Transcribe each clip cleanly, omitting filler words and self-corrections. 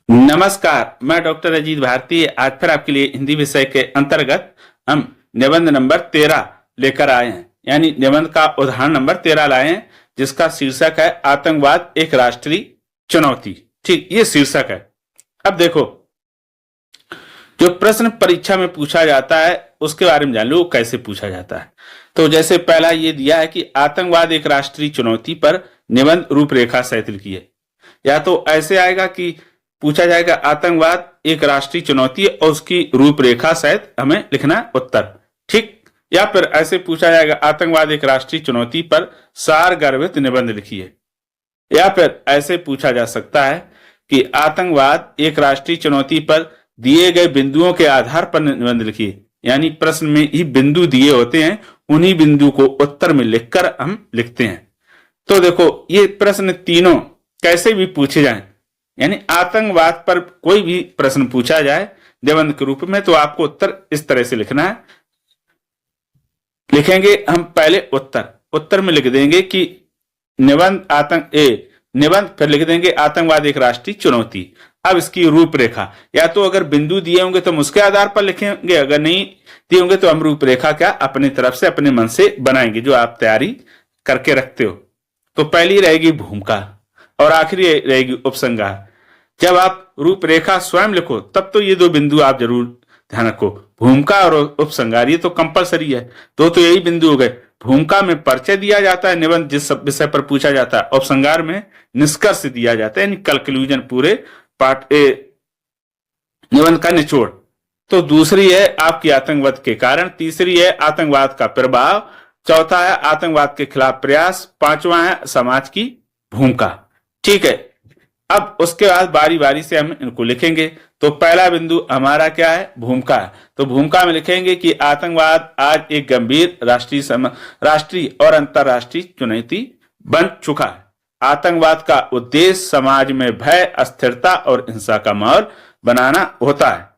नमस्कार, मैं डॉक्टर अजीत भारती आज फिर आपके लिए हिंदी विषय के अंतर्गत हम निबंध नंबर 13 लेकर आए हैं। यानी निबंध का उदाहरण नंबर 13 लाए हैं, जिसका शीर्षक है आतंकवाद एक राष्ट्रीय चुनौती। ठीक, ये शीर्षक है। अब देखो, जो प्रश्न परीक्षा में पूछा जाता है उसके बारे में जान लो कैसे पूछा जाता है। तो जैसे पहला ये दिया है कि आतंकवाद एक राष्ट्रीय चुनौती पर निबंध रूपरेखा सहित लिखिए। या तो ऐसे आएगा कि पूछा जाएगा आतंकवाद एक राष्ट्रीय चुनौती है और उसकी रूपरेखा सहित हमें लिखना उत्तर। ठीक, या फिर ऐसे पूछा जाएगा आतंकवाद एक राष्ट्रीय चुनौती पर सार गर्भित निबंध लिखिए। या फिर ऐसे पूछा जा सकता है कि आतंकवाद एक राष्ट्रीय चुनौती पर दिए गए बिंदुओं के आधार पर निबंध लिखिए। यानी प्रश्न में ही बिंदु दिए होते हैं, उन्हीं बिंदु को उत्तर में लिखकर हम लिखते हैं। तो देखो, ये प्रश्न तीनों कैसे भी पूछे जाएं, यानी आतंकवाद पर कोई भी प्रश्न पूछा जाए निबंध के रूप में, तो आपको उत्तर इस तरह से लिखना है। लिखेंगे हम पहले उत्तर में लिख देंगे कि निबंध, फिर लिख देंगे आतंकवाद एक राष्ट्रीय चुनौती। अब इसकी रूपरेखा, या तो अगर बिंदु दिए होंगे तो हम उसके आधार पर लिखेंगे, अगर नहीं दिए होंगे तो हम रूपरेखा क्या अपनी तरफ से अपने मन से बनाएंगे, जो आप तैयारी करके रखते हो। तो पहली रहेगी भूमिका और आखिरी रहेगी उपसंहार। जब आप रूपरेखा स्वयं लिखो तब तो ये दो बिंदु आप जरूर ध्यान रखो, भूमिका और उपसंहार, ये तो कंपलसरी है। तो यही बिंदु हो गए। भूमिका में परिचय दिया जाता है, निबंध जिस विषय पर पूछा जाता है। उपसंहार में निष्कर्ष दिया जाता है, यानी कंक्लूजन, पूरे पाठ निबंध का निचोड़। तो दूसरी है आपकी आतंकवाद के कारण, तीसरी है आतंकवाद का प्रभाव, चौथा है आतंकवाद के खिलाफ प्रयास, पांचवा है समाज की भूमिका। ठीक है, अब उसके बाद बारी बारी से हम इनको लिखेंगे। तो पहला बिंदु हमारा क्या है, भूमिका है। तो भूमिका में लिखेंगे कि आतंकवाद आज एक गंभीर राष्ट्रीय और अंतरराष्ट्रीय चुनौती बन चुका है। आतंकवाद का उद्देश्य समाज में भय, अस्थिरता और हिंसा का माहौल बनाना होता है।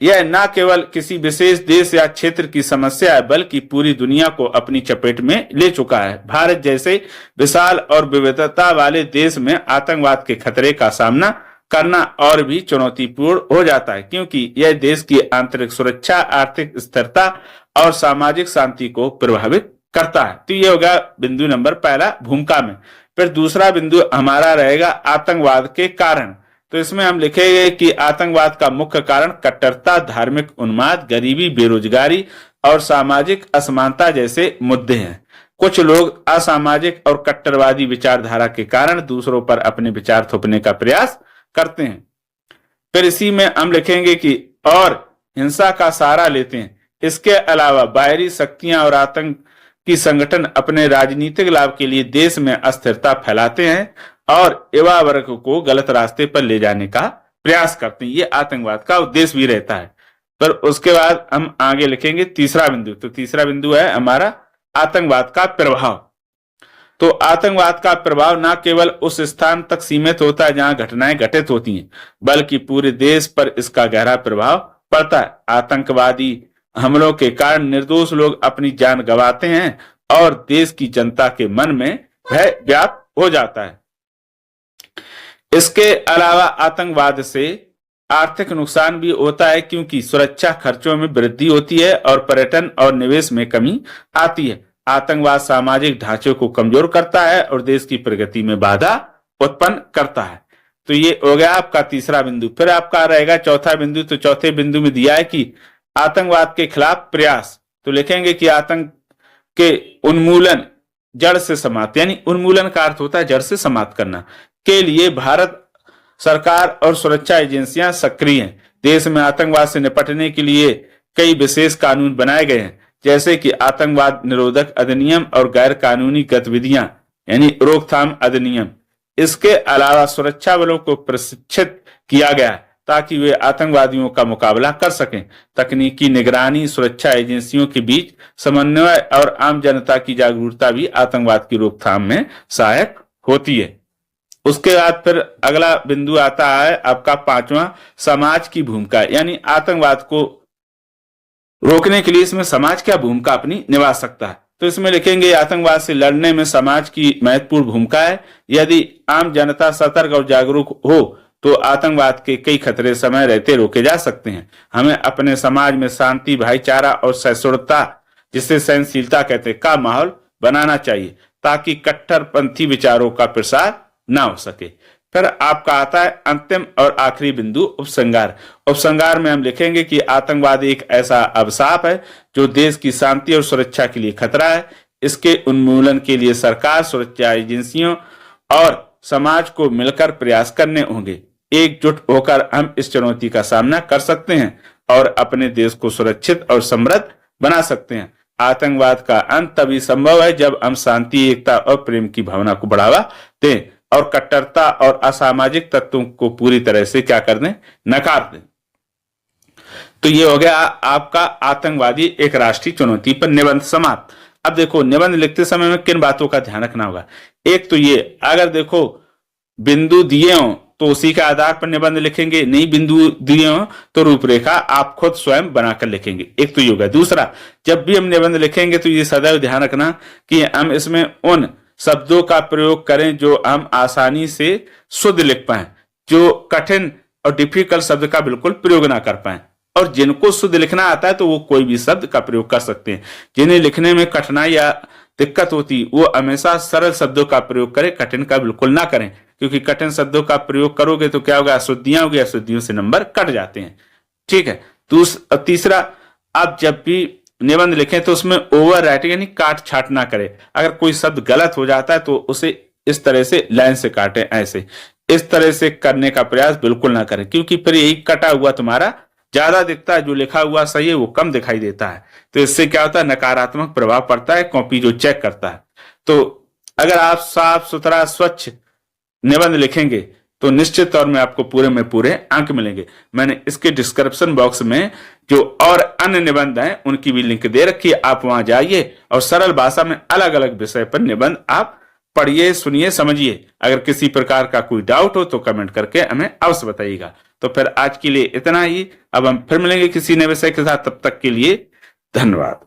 यह न केवल किसी विशेष देश या क्षेत्र की समस्या है, बल्कि पूरी दुनिया को अपनी चपेट में ले चुका है। भारत जैसे विशाल और विविधता वाले देश में आतंकवाद के खतरे का सामना करना और भी चुनौतीपूर्ण हो जाता है, क्योंकि यह देश की आंतरिक सुरक्षा, आर्थिक स्थिरता और सामाजिक शांति को प्रभावित करता है। तो ये होगा बिंदु नंबर पहला, भूमिका में। फिर दूसरा बिंदु हमारा रहेगा आतंकवाद के कारण। तो इसमें हम लिखेंगे कि आतंकवाद का मुख्य कारण कट्टरता, धार्मिक उन्माद, गरीबी, बेरोजगारी और सामाजिक असमानता जैसे मुद्दे हैं। कुछ लोग असामाजिक और कट्टरवादी विचारधारा के कारण दूसरों पर अपने विचार थोपने का प्रयास करते हैं। फिर इसी में हम लिखेंगे कि और हिंसा का सहारा लेते हैं। इसके अलावा बाहरी शक्तियां और आतंकी संगठन अपने राजनीतिक लाभ के लिए देश में अस्थिरता फैलाते हैं और युवा वर्ग को गलत रास्ते पर ले जाने का प्रयास करते हैं। ये आतंकवाद का उद्देश्य भी रहता है। पर उसके बाद हम आगे लिखेंगे तीसरा बिंदु। तो तीसरा बिंदु है हमारा आतंकवाद का प्रभाव। तो आतंकवाद का प्रभाव न केवल उस स्थान तक सीमित होता है जहां घटनाएं घटित होती हैं, बल्कि पूरे देश पर इसका गहरा प्रभाव पड़ता है। आतंकवादी हमलों के कारण निर्दोष लोग अपनी जान गंवाते हैं और देश की जनता के मन में भय व्याप्त हो जाता है। इसके अलावा आतंकवाद से आर्थिक नुकसान भी होता है, क्योंकि सुरक्षा खर्चों में वृद्धि होती है और पर्यटन और निवेश में कमी आती है। आतंकवाद सामाजिक ढांचे को कमजोर करता है और देश की प्रगति में बाधा उत्पन्न करता है। तो ये हो गया आपका तीसरा बिंदु। फिर आपका रहेगा चौथा बिंदु। तो चौथे बिंदु में दिया है कि आतंकवाद के खिलाफ प्रयास। तो लिखेंगे कि आतंक के उन्मूलन, जड़ से समाप्त, यानी उन्मूलन का अर्थ होता है जड़ से समाप्त करना, के लिए भारत सरकार और सुरक्षा एजेंसियां सक्रिय हैं। देश में आतंकवाद से निपटने के लिए कई विशेष कानून बनाए गए हैं, जैसे कि आतंकवाद निरोधक अधिनियम और गैर कानूनी गतिविधियां यानी रोकथाम अधिनियम। इसके अलावा सुरक्षा बलों को प्रशिक्षित किया गया है ताकि वे आतंकवादियों का मुकाबला कर सकें। तकनीकी निगरानी, सुरक्षा एजेंसियों के बीच समन्वय और आम जनता की जागरूकता भी आतंकवाद की रोकथाम में सहायक होती है। उसके बाद फिर अगला बिंदु आता है आपका पांचवा, समाज की भूमिका, यानी आतंकवाद को रोकने के लिए इसमें समाज क्या भूमिका अपनी निभा सकता है। तो इसमें लिखेंगे आतंकवाद से लड़ने में समाज की महत्वपूर्ण भूमिका है। यदि आम जनता सतर्क और जागरूक हो तो आतंकवाद के कई खतरे समय रहते रोके जा सकते हैं। हमें अपने समाज में शांति, भाईचारा और सहिष्णुता, जिसे सहनशीलता कहते हैं, का माहौल बनाना चाहिए ताकि कट्टरपंथी विचारों का प्रसार ना हो सके। फिर आपका आता है अंतिम और आखिरी बिंदु, उपसंहार। उपसंहार में हम लिखेंगे कि आतंकवाद एक ऐसा अभिशाप है जो देश की शांति और सुरक्षा के लिए खतरा है। इसके उन्मूलन के लिए सरकार, सुरक्षा एजेंसियों और समाज को मिलकर प्रयास करने होंगे। एकजुट होकर हम इस चुनौती का सामना कर सकते हैं और अपने देश को सुरक्षित और समृद्ध बना सकते हैं। आतंकवाद का अंत तभी संभव है जब हम शांति, एकता और प्रेम की भावना को बढ़ावा दें और कट्टरता और असामाजिक तत्वों को पूरी तरह से क्या कर दें, नकार दें। तो ये हो गया आपका आतंकवादी एक राष्ट्रीय चुनौती पर निबंध समाप्त। अब देखो, निबंध लिखते समय में किन बातों का ध्यान रखना होगा। एक तो ये, अगर देखो बिंदु दिए हो तो उसी के आधार पर निबंध लिखेंगे, नहीं बिंदु दिए हो तो रूपरेखा आप खुद स्वयं बनाकर लिखेंगे। एक तो ये होगा। दूसरा, जब भी हम निबंध लिखेंगे तो ये सदैव ध्यान रखना कि हम इसमें उन शब्दों का प्रयोग करें जो हम आसानी से शुद्ध लिख पाए, जो कठिन और डिफिकल्ट शब्द का बिल्कुल प्रयोग ना कर पाए। और जिनको शुद्ध लिखना आता है तो वो कोई भी शब्द का प्रयोग कर सकते हैं। जिन्हें लिखने में कठिनाई या दिक्कत होती वो हमेशा सरल शब्दों का प्रयोग करें, कठिन का बिल्कुल ना करें, क्योंकि कठिन शब्दों का प्रयोग करोगे तो क्या होगा, अशुद्धियां होगी, अशुद्धियों से नंबर कट जाते हैं। ठीक है। तीसरा, आप जब भी निबंध लिखें तो उसमें ओवर राइटिंग यानी काट छाट ना करें। अगर कोई शब्द गलत हो जाता है तो उसे इस तरह से लाइन से काटें, ऐसे इस तरह से करने का प्रयास बिल्कुल ना करें, क्योंकि फिर यही कटा हुआ तुम्हारा ज्यादा दिखता है, जो लिखा हुआ सही है वो कम दिखाई देता है। तो इससे क्या होता है, नकारात्मक प्रभाव पड़ता है कॉपी जो चेक करता है। तो अगर आप साफ सुथरा स्वच्छ निबंध लिखेंगे तो निश्चित तौर में आपको पूरे में पूरे अंक मिलेंगे। मैंने इसके डिस्क्रिप्शन बॉक्स में जो और अन्य निबंध हैं उनकी भी लिंक दे रखी है, आप वहां जाइए और सरल भाषा में अलग अलग विषय पर निबंध आप पढ़िए, सुनिए, समझिए। अगर किसी प्रकार का कोई डाउट हो तो कमेंट करके हमें अवश्य बताइएगा। तो फिर आज के लिए इतना ही। अब हम फिर मिलेंगे किसी नए विषय के साथ, तब तक के लिए धन्यवाद।